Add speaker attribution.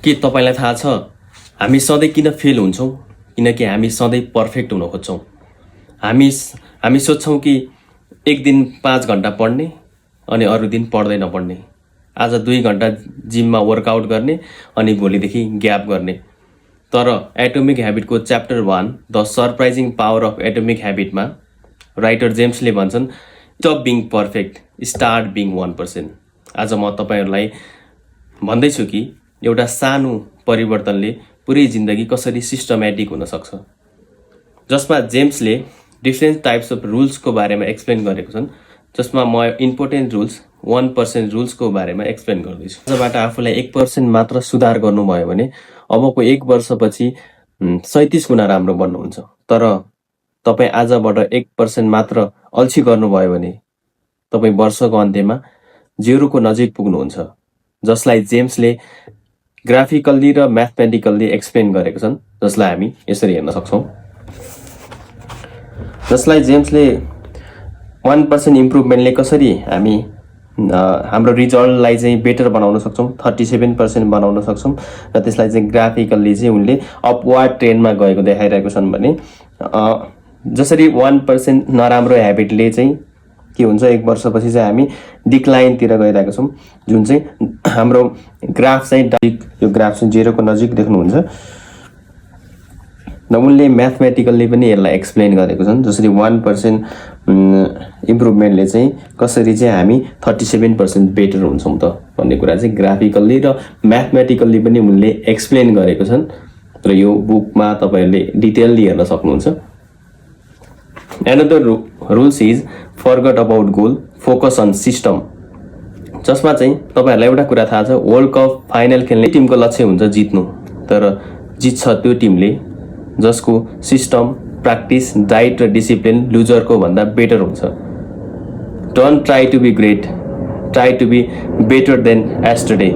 Speaker 1: के तपाईलाई थाहा छ हामी सधैँ किन फेल हुन्छौँ? किनकि हामी सधैँ पर्फेक्ट हुन खोज्छौँ। हामी सोच्छौँ कि एक दिन 5 घण्टा पढ्ने अनि अरू दिन पढ्दै नपढ्ने, आज 2 घण्टा जिममा वर्कआउट गर्ने अनि भोलिदेखि ग्याप गर्ने। तर एटोमिक ह्याबिटको chapter 1 the surprising power of atomic ह्याबिटमा राइटर जेम्सले भन्छन्, stop being perfect, start being 1%। आज म तपाईहरूलाई भन्दैछु कि एउटा सानो परिवर्तनले पुरै जिन्दगी कसरी सिस्टमेटिक हुन सक्छ, जसमा जेम्सले डिफ्रेन्ट टाइप्स अफ रुल्सको बारेमा एक्सप्लेन गरेको छन्, जसमा म इम्पोर्टेन्ट रुल्स 1% रुल्सको बारेमा एक्सप्लेन गर्दैछु। आजबाट आफूलाई 1% मात्र सुधार गर्नुभयो भने अबको 1 वर्षपछि 37 गुणा राम्रो बन्नुहुन्छ। तर तपाईँ आजबाट 1% मात्र अल्छी गर्नुभयो भने तपाईँ वर्षको अन्त्यमा 0 को नजिक पुग्नुहुन्छ, जसलाई जेम्सले ग्राफिकल्ली र म्याथमेटिकल्ली एक्सप्लेन गरेको छन्, जसलाई हामी यसरी हेर्न सक्छौँ। जसलाई जेम्सले 1% इम्प्रुभमेन्टले कसरी हामी हाम्रो रिजल्टलाई चाहिँ बेटर बनाउन सक्छौँ, 37% बनाउन सक्छौँ, र त्यसलाई चाहिँ ग्राफिकल्ली चाहिँ उनले अपवार्ड ट्रेन्डमा गएको देखाइरहेको छन् भने जसरी 1% नराम्रो ह्याबिटले चाहिँ के हुन्छ, 1 वर्षपछि चाहिँ हामी डिक्लाइनतिर गइरहेको छौँ, जुन चाहिँ हाम्रो ग्राफ चाहिँ यो ग्राफ चाहिँ 0 को नजिक देख्नुहुन्छ। र उनले म्याथमेटिकल्ली पनि यसलाई एक्सप्लेन गरेको छन्, जसरी 1% इम्प्रुभमेन्टले चाहिँ कसरी चाहिँ हामी 37% बेटर हुन्छौँ त भन्ने कुरा चाहिँ ग्राफिकल्ली र म्याथमेटिकल्ली पनि उनले एक्सप्लेन गरेको छन्, र यो बुकमा तपाईँहरूले डिटेलली हेर्न सक्नुहुन्छ। Another rules is forget about goal, focus on system। जसमा चाहिँ तपाईहरूलाई एउटा कुरा थाहा छ, वर्ल्ड कप फाइनल खेल्ने टिमको लक्ष्य हुन्छ जित्नु, तर जित्छ त्यो टिमले जसको सिस्टम, प्र्याक्टिस, डाइट र डिसिप्लिन लुजरको भन्दा बेटर हुन्छ। Don't try to be great, try to be better than yesterday.